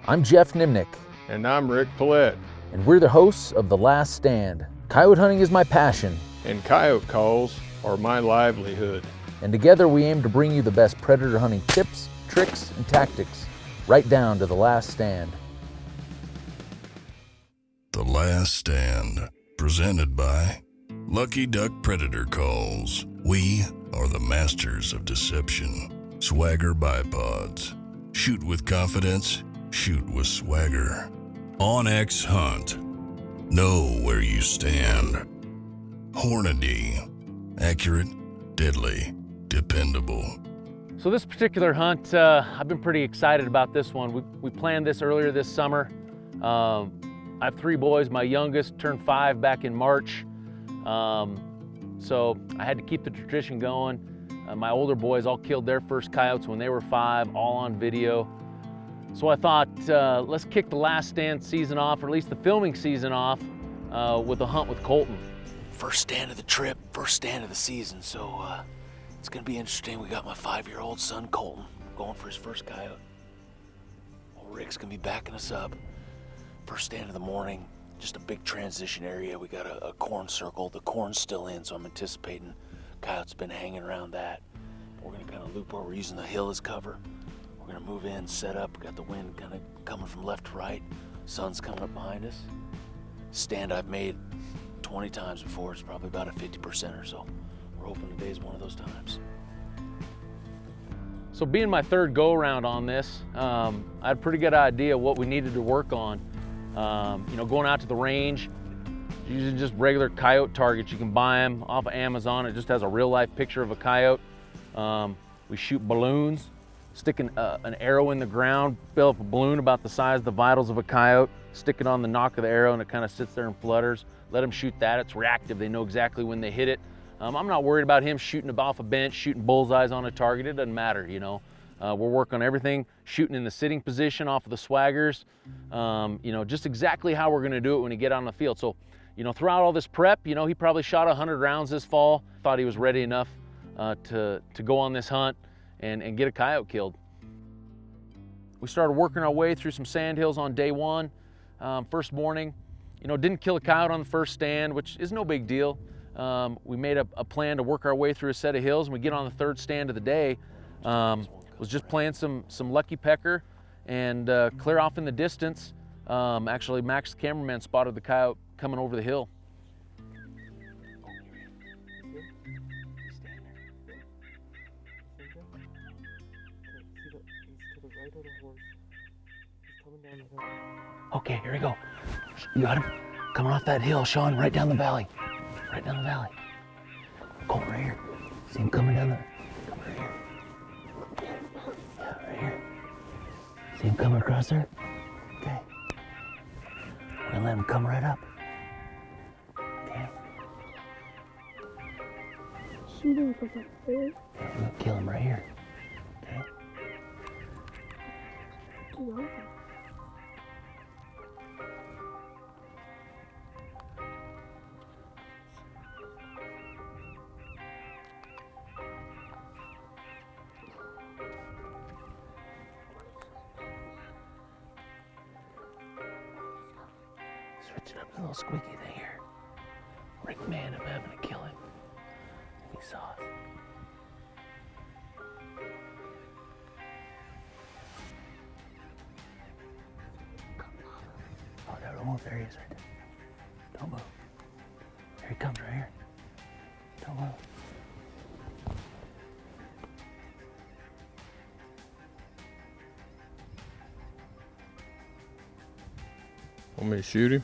I'm Geoff Nemnich. And I'm Rick Paillet. And we're the hosts of The Last Stand. Coyote hunting is my passion. And coyote calls are my livelihood. And together we aim to bring you the best predator hunting tips, tricks, and tactics, right down to The Last Stand. The Last Stand, presented by Lucky Duck Predator Calls. We are the masters of deception. Swagger bipods. Shoot with confidence, shoot with swagger. OnX Hunt. Know where you stand. Hornady. Accurate, deadly, dependable. So this particular hunt, I've been pretty excited about this one. We planned this earlier this summer. I have 3 boys. My youngest turned 5 back in March. So I had to keep the tradition going. My older boys all killed their first coyotes when they were 5, all on video. So I thought, let's kick the Last Stand season off, or at least the filming season off, with a hunt with Colten. First stand of the trip, first stand of the season, so it's gonna be interesting. We got my 5-year-old son, Colten, going for his first coyote. Old Rick's gonna be backing us up. First stand of the morning, just a big transition area. We got a corn circle. The corn's still in, so I'm anticipating coyotes been hanging around that. We're gonna kind of loop where we're using the hill as cover. We're gonna move in, set up. We got the wind kind of coming from left to right. Sun's coming up behind us. Stand I've made 20 times before. It's probably about a 50% or so. We're hoping today's one of those times. So being my 3rd go-around on this, I had a pretty good idea what we needed to work on. Going out to the range, using just regular coyote targets. You can buy them off of Amazon. It just has a real-life picture of a coyote. We shoot balloons, stick an arrow in the ground, build up a balloon about the size of the vitals of a coyote, stick it on the nock of the arrow, and it kind of sits there and flutters. Let them shoot that. It's reactive. They know exactly when they hit it. I'm not worried about him shooting off a bench, shooting bullseyes on a target. It doesn't matter, We're working on everything, shooting in the sitting position off of the swaggers, just exactly how we're going to do it when we get on the field. So, throughout all this prep, he probably shot 100 rounds this fall. Thought he was ready enough to go on this hunt and get a coyote killed. We started working our way through some sand hills on day 1. First morning, didn't kill a coyote on the first stand, which is no big deal. We made a plan to work our way through a set of hills, and we get on the 3rd stand of the day. Was just playing some lucky pecker and clear off in the distance. Actually, Max, the cameraman, spotted the coyote coming over the hill. Okay, here we go. You got him? Coming off that hill, Sean, right down the valley. Right down the valley. Colt, right here. See him coming down come right here. Yeah, right here. See him coming across there? Okay. We're gonna let him come right up. Okay. Shooting from up there. Okay, we're gonna kill him right here. Okay. Yeah. Switching up the little squeaky thing here. Rick, man, I'm having to kill him. He saw us. Oh, no, don't move. There he is right there. Don't move. Here he comes right here. Don't move. Want me to shoot him?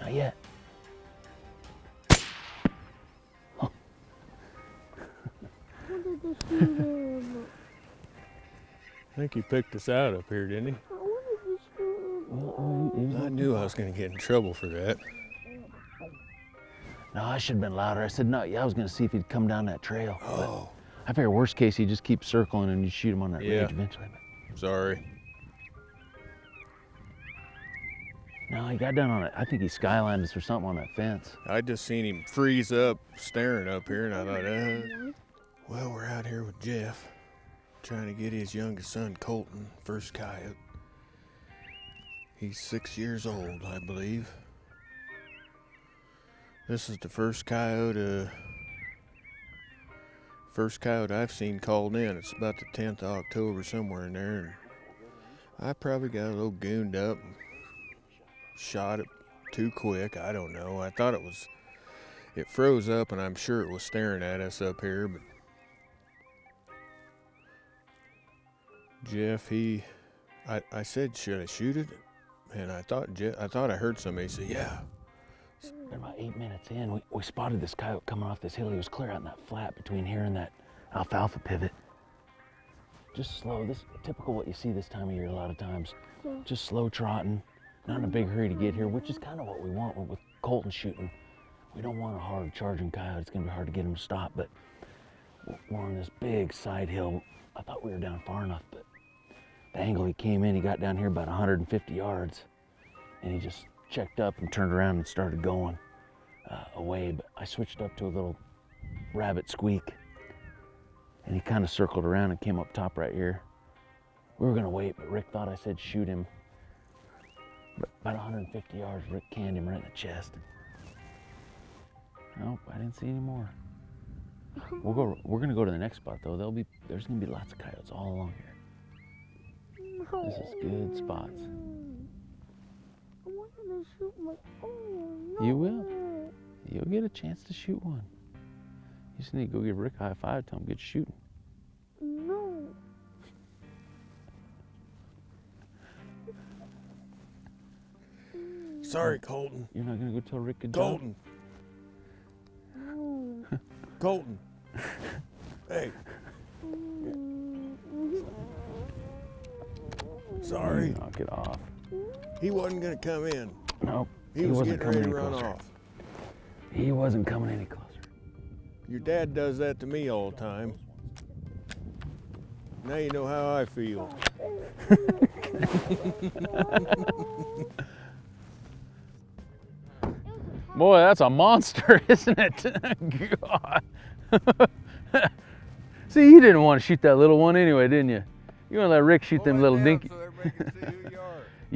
Not yet. Oh. How did they shoot him? I think he picked us out up here, didn't he? How did they shoot him? I knew I was going to get in trouble for that. No, I should have been louder. I said no. Yeah, I was going to see if he'd come down that trail. Oh. I figure worst case, he just keeps circling and you shoot him on that Yeah. ridge eventually. Sorry. No, he got down on it. I think he skylined us or something on that fence. I just seen him freeze up, staring up here, and I thought, well, we're out here with Geoff, trying to get his youngest son, Colten, first coyote. He's 6 years old, I believe. This is the first coyote I've seen called in. It's about the 10th of October, somewhere in there. And I probably got a little gooned up and shot it too quick. I don't know. I thought it froze up, and I'm sure it was staring at us up here. But Geoff, I said, should I shoot it? And I thought I heard somebody say, yeah. About 8 minutes in, we spotted this coyote coming off this hill. He was clear out in that flat between here and that alfalfa pivot. Just slow, this typical what you see this time of year a lot of times. Just slow trotting, not in a big hurry to get here, which is kind of what we want with Colten shooting. We don't want a hard charging coyote. It's gonna be hard to get him to stop, but we're on this big side hill. I thought we were down far enough, but the angle he came in, he got down here about 150 yards, and he just checked up and turned around and started going away. But I switched up to a little rabbit squeak, and he kind of circled around and came up top right here. We were gonna wait, but Rick thought I said shoot him. But about 150 yards, Rick canned him right in the chest. Nope, I didn't see any more. We're gonna go to the next spot though. There's gonna be lots of coyotes all along here. This is good spots. I wanted to shoot my own. No. You will. You'll get a chance to shoot one. You just need to go give Rick a high five, tell him get shooting. No. Sorry, Colten. You're not gonna go tell Rick good job? Colten. No. Colten. Hey. Sorry. Knock it off. He wasn't gonna come in. Nope. He was wasn't getting ready to coming any run closer. off. He wasn't coming any closer. Your dad does that to me all the time. Now you know how I feel. Boy, that's a monster, isn't it? God. See, you didn't want to shoot that little one anyway, didn't you? You want to let Rick shoot them little dinky. So everybody can see who you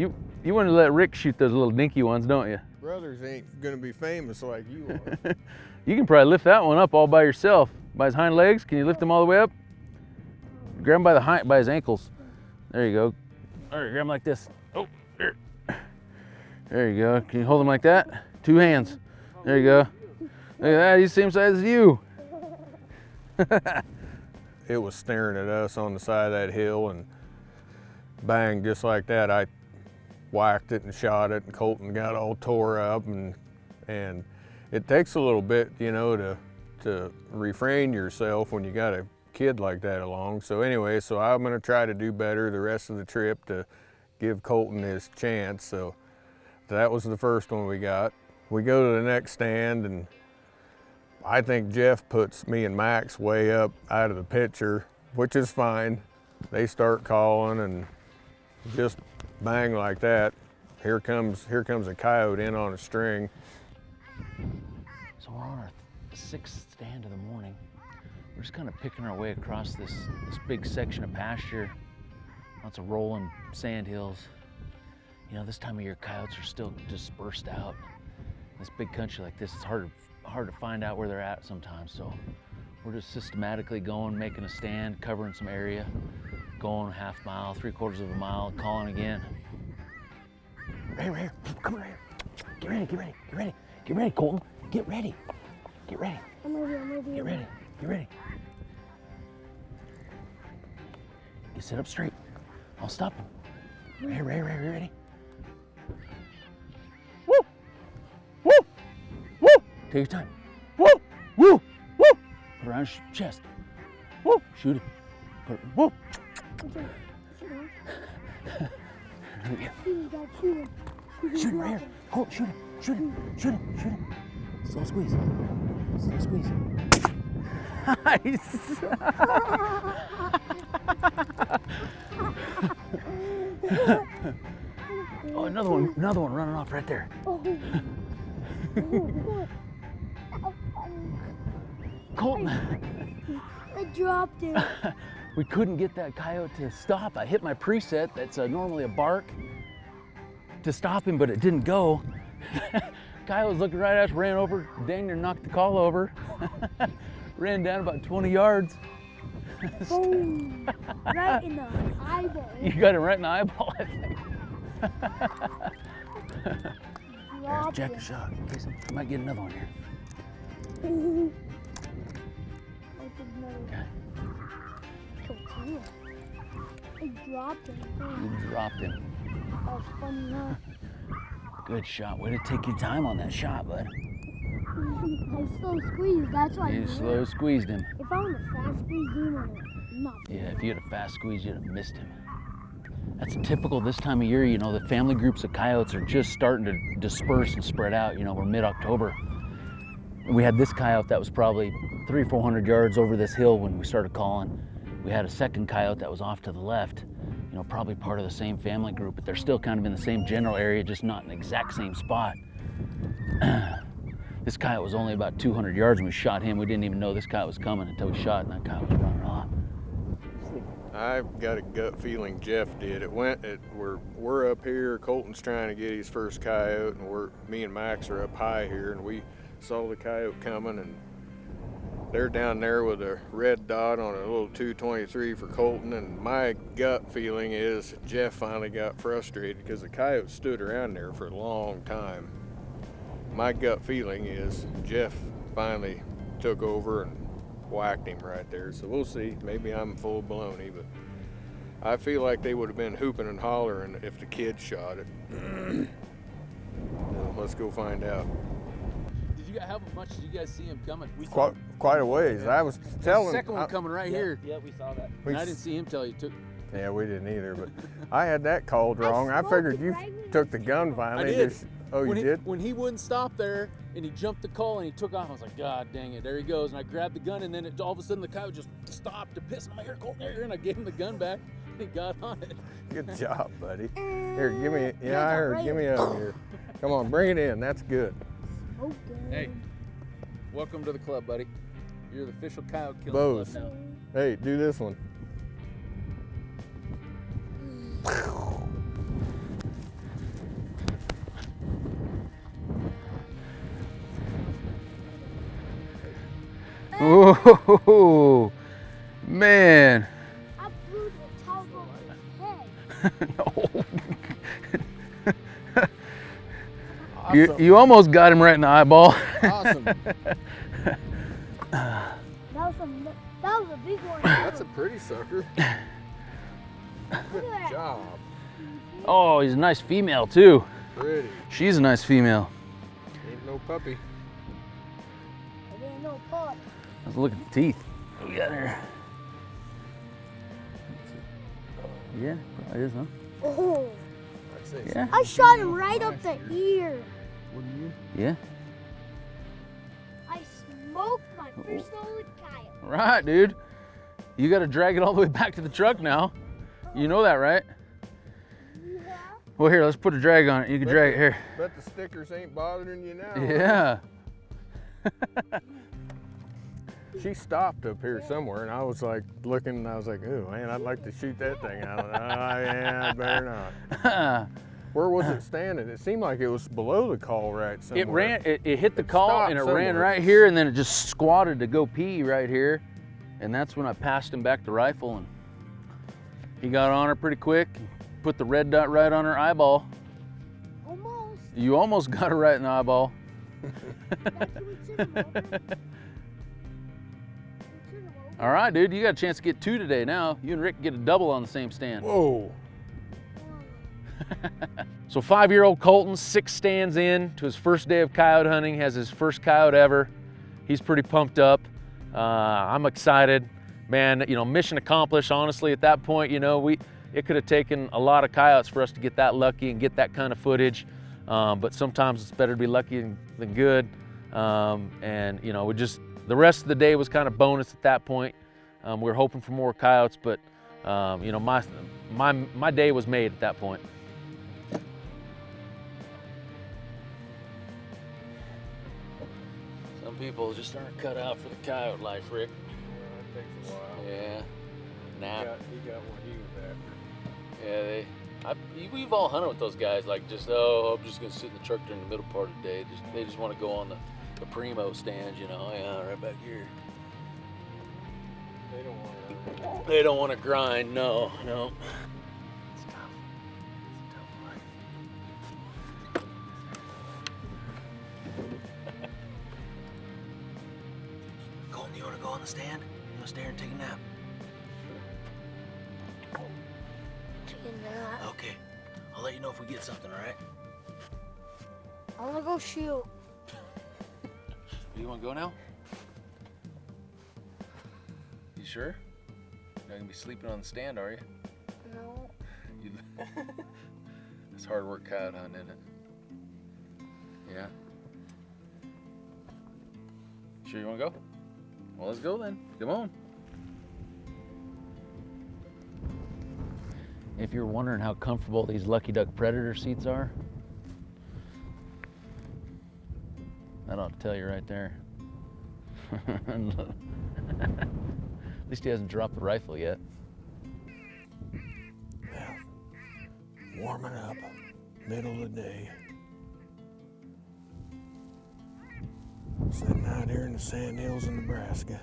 are. You want to let Rick shoot those little dinky ones, don't you? Brothers ain't gonna be famous like you are. You can probably lift that one up all by yourself. By his hind legs, can you lift him all the way up? Grab him by his ankles. There you go. All right, grab him like this. Oh, there. There you go. Can you hold him like that? 2 hands. There you go. Look at that, he's the same size as you. It was staring at us on the side of that hill, and bang, just like that, I whacked it and shot it, and Colten got all tore up, and it takes a little bit, you know, to refrain yourself when you got a kid like that along. So anyway, so I'm gonna try to do better the rest of the trip to give Colten his chance. So that was the first one we got. We go to the next stand, and I think Geoff puts me and Max way up out of the picture, which is fine. They start calling, and just bang like that, here comes a coyote in on a string. So we're on our 6th stand of the morning. We're just kind of picking our way across this big section of pasture. Lots of rolling sand hills. You know, this time of year, coyotes are still dispersed out. This big country like this, it's hard to find out where they're at sometimes. So we're just systematically going, making a stand, covering some area, going a half mile, 3/4 of a mile, calling again. Right here, come right here. Get ready, get ready, get ready, get ready, Colten. Get ready, get ready. I'm ready. Get ready, get ready. You sit up straight. I'll stop him. Right here, ready? Woo! Woo! Woo! Take your time. Woo! Woo! Woo! Put it around his chest. Woo! Shoot it. Put it, woo! Shoot him right here. Colt, shoot him. Slow squeeze. Nice. Oh, another one running off right there. Colten. I dropped it. We couldn't get that coyote to stop. I hit my preset. That's normally a bark. to stop him, but it didn't go. Guy was looking right at us, ran over, dang near knocked the call over. Ran down about 20 yards. Boom! Right in the eyeball. You got him right in the eyeball, I think. Drop Jack it. a shot. In case I might get another one here. That's another Okay. cool. I dropped him. You dropped him. That was fun enough. Good shot. Way to take your time on that shot, bud. I slow squeezed, that's why. You slow squeezed him. If I would have fast squeezed him, not. Yeah, if you had a fast squeeze, you'd have missed him. That's typical this time of year. You know, the family groups of coyotes are just starting to disperse and spread out. You know, we're mid-October. We had this coyote that was probably 300 or 400 yards over this hill when we started calling. We had a second coyote that was off to the left, you know, probably part of the same family group, but they're still kind of in the same general area, just not in the exact same spot. This coyote was only about 200 yards when we shot him. We didn't even know this coyote was coming until we shot, and that coyote was running off. I've got a gut feeling Geoff did. We're up here. Colten's trying to get his first coyote, and me and Max are up high here, and we saw the coyote coming, and they're down there with a red dot on a little 223 for Colten. And my gut feeling is Geoff finally got frustrated because the coyote stood around there for a long time. My gut feeling is Geoff finally took over and whacked him right there. So we'll see. Maybe I'm full of baloney, but I feel like they would have been hooping and hollering if the kid shot it. Well, let's go find out. Did you guys, how much did you guys see him coming? Quite a ways. I was telling. The second one coming right here. Yeah, we saw that. And I didn't see him till he took. Yeah, we didn't either, but I had that called wrong. I figured you took the gun finally. I did. Oh, you did? When he wouldn't stop there and he jumped the call and he took off, I was like, God dang it, there he goes. And I grabbed the gun, and then all of a sudden the coyote just stopped to piss. I'm like, here, Colten, here. And I gave him the gun back and he got on it. Good job, buddy. Here, give me. Yeah, I heard. Give me up here. Come on, bring it in. That's good. Okay. Hey, welcome to the club, buddy. You're the official coyote killing Bose. club now. Hey, do this one. Oh, man. I blew the top of his head. No. Awesome. You almost got him right in the eyeball. Awesome. That was a big one. That's a pretty sucker. Look at Good that. job. Oh, he's a nice female too. Pretty. She's a nice female. Ain't no puppy. There ain't no pot. Let's look at the teeth. What we got here? Yeah, probably is, huh? Oh, I'd say Yeah. I shot him right up the ear. Yeah. I smoked my first solid coyote. Right, dude. You got to drag it all the way back to the truck now. You know that, right? Yeah. Well, here, let's put a drag on it. You can drag it here. Bet the stickers ain't bothering you now. Yeah. She stopped up here somewhere, and I was like looking, and I was like, "Ooh, man, I'd like to shoot that thing out." Yeah, I better not. Where was it standing? It seemed like it was below the call right somewhere. It hit the call stopped and it ran somewhere. right here, and then it just squatted to go pee right here. And that's when I passed him back the rifle, and he got on her pretty quick, put the red dot right on her eyeball. Almost. You almost got her right in the eyeball. All right, dude, you got a chance to get two today now. You and Rick get a double on the same stand. Whoa. So 5-year-old Colten, 6 stands in to his first day of coyote hunting, has his first coyote ever. He's pretty pumped up. I'm excited. Man, you know, mission accomplished, honestly, at that point. You know, it could have taken a lot of coyotes for us to get that lucky and get that kind of footage. But sometimes it's better to be lucky than good. And, you know, the rest of the day was kind of bonus at that point. We were hoping for more coyotes, but, you know, my day was made at that point. Some people just aren't cut out for the coyote life, Rick. That takes a while. Yeah. Nap. He got what he was after. Yeah, We've all hunted with those guys, like just, oh, I'm just gonna sit in the truck during the middle part of the day. They just want to go on the primo stands, you know, yeah, right back here. They don't want to grind, no. It's tough. It's a tough life. Colton, you want to go on the stand? You want to stay here and take a nap? Okay. I'll let you know if we get something, all right? I wanna go shoot. You want to go now? You sure? You're not gonna be sleeping on the stand, are you? No. It's hard work coyote hunting, isn't it? Yeah. Sure you want to go? Well, let's go then. Come on. If you're wondering how comfortable these Lucky Duck Predator seats are, that ought to tell you right there. At least he hasn't dropped the rifle yet. Yeah. Warming up, middle of the day. Sitting out here in the sand hills of Nebraska.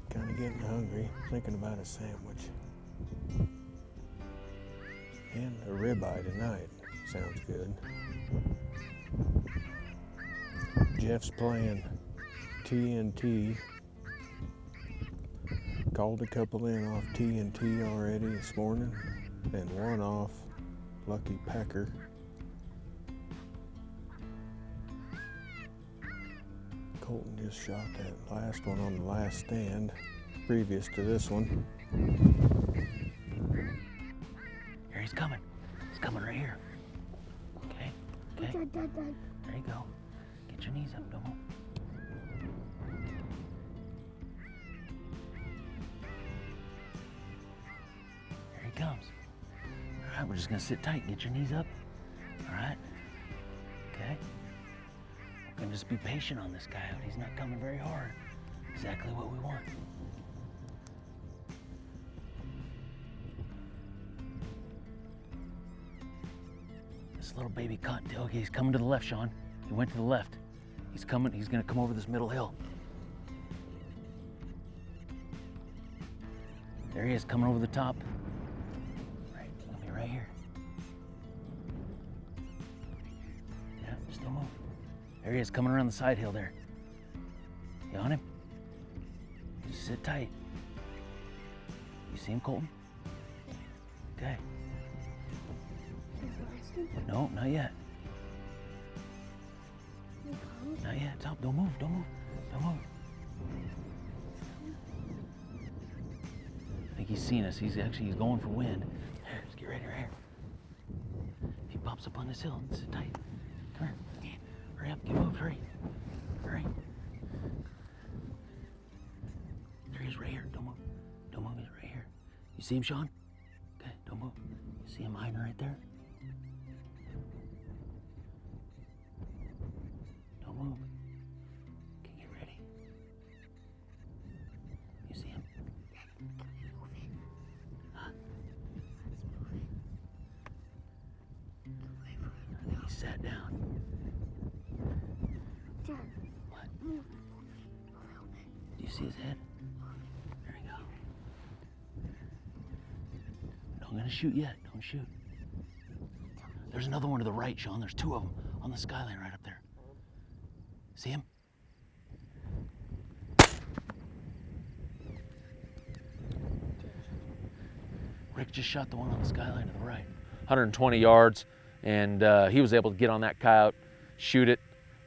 Kind of getting hungry, thinking about a sandwich. And a ribeye tonight. Sounds good. Geoff's playing TNT. Called a couple in off TNT already this morning, and one off Lucky Pecker. Colten just shot that last one on the last stand, previous to this one. Here he's coming. He's coming right here. Okay. Dad. There you go. Get your knees up, don't move. Here he comes. All right, we're just gonna sit tight. Get your knees up. All right. Okay. We're gonna just be patient on this coyote. He's not coming very hard. Exactly what we want. This little baby cottontail, okay, he's coming to the left, Sean. He went to the left. He's gonna come over this middle hill. There he is, coming over the top. Right, he's gonna be right here. Yeah, just don't move. There he is, coming around the side hill there. You on him? Just sit tight. You see him, Colten? Okay. No, not yet. Not yet. Stop. Don't move. Don't move. Don't move. I think he's seen us. He's going for wind. Here, let's get ready right here. If he pops up on this hill, sit tight. Come here. Hurry up. Get moved. Hurry. Hurry. There he is right here. Don't move. Don't move. He's right here. You see him, Sean? Okay. Don't move. You see him hiding right there? Move. Okay, get ready. You see him? Huh? I think he sat down. Dad. What? Move. Do you see his head? There you go. Don't gonna shoot yet. Don't shoot. There's another one to the right, Sean. There's two of them on the skyline right up there. See him? Rick just shot the one on the skyline to the right. 120 yards, and he was able to get on that coyote, shoot it.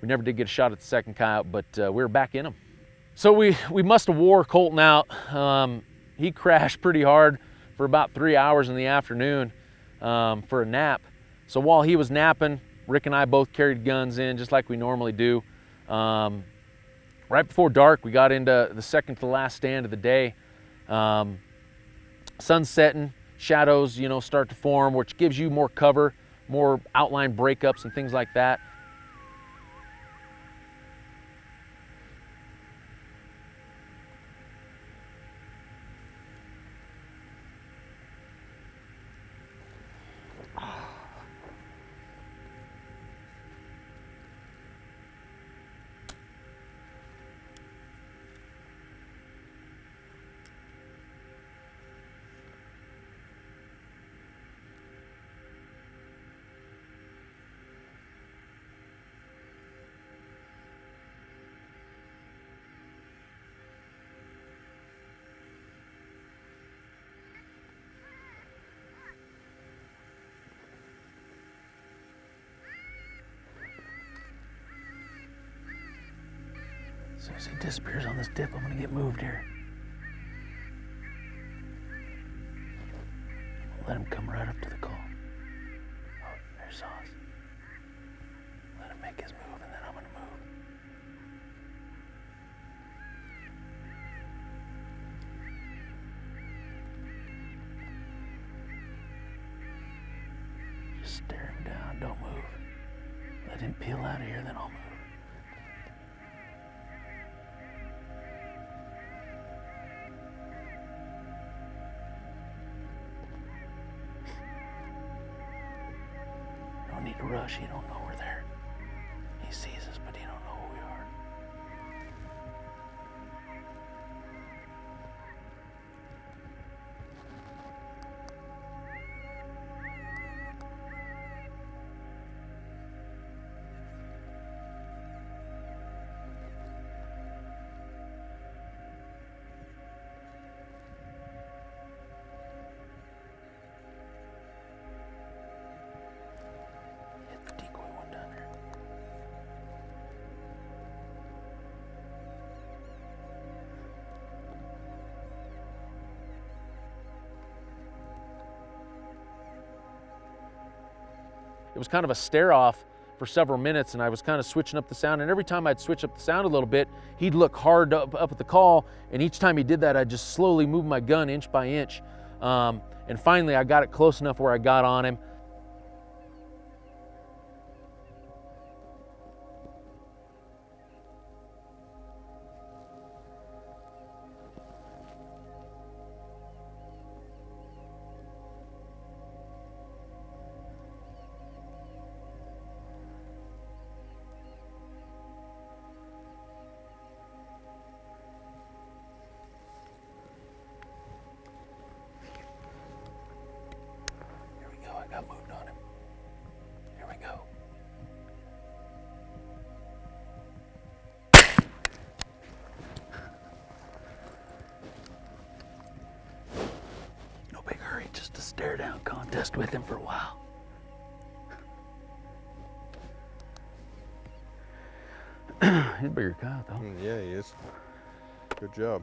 We never did get a shot at the second coyote, but we were back in him. So we must have wore Colten out. He crashed pretty hard for about 3 hours in the afternoon for a nap. So while he was napping, Rick and I both carried guns in just like we normally do. Right before dark, we got into the second to the last stand of the day. Sun's setting, shadows, start to form, which gives you more cover, more outline breakups and things like that. . As soon as he disappears on this dip, I'm gonna get moved here. Let him come right up to the call. Oh, there's Sauce. Let him make his move, and then I'm gonna move. Just stare him down, don't move. Let him peel out of here, then I'll move. Don't need to rush, he don't know we're there. He sees us, but he don't know who we are. Hit the decoy one down there. It was kind of a stare off for several minutes, and I was kind of switching up the sound, and every time I'd switch up the sound a little bit, he'd look hard up at the call, and each time he did that, I'd just slowly move my gun inch by inch. And finally I got it close enough where I got on him. Here we go, I got moved on him. Here we go. No big hurry, just a stare down contest with him for a while. He's a bigger coyote though. Yeah, he is. Good job.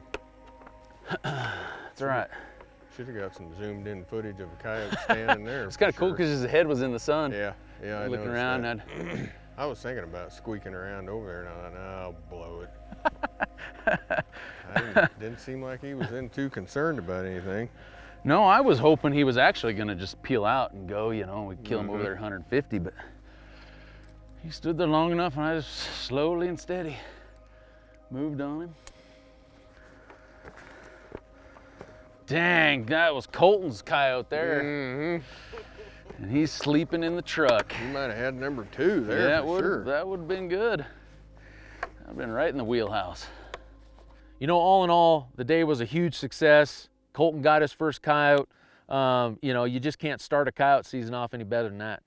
That's all right. Should have got some zoomed in footage of a coyote standing there. It's kind of cool because his head was in the sun. Yeah, I Looking noticed around, that. I was thinking about squeaking around over there, and I thought, nah, I'll blow it. Didn't seem like he was too concerned about anything. No, I was hoping he was actually gonna just peel out and go, you know, we'd kill him over there at 150, but he stood there long enough, and I just slowly and steady moved on him. Dang, that was Colten's coyote there. And he's sleeping in the truck. You might have had number 2 there, Yeah, for sure. that would have been good. I've been right in the wheelhouse. You know, all in all, the day was a huge success. Colten got his first coyote. You know, you just can't start a coyote season off any better than that.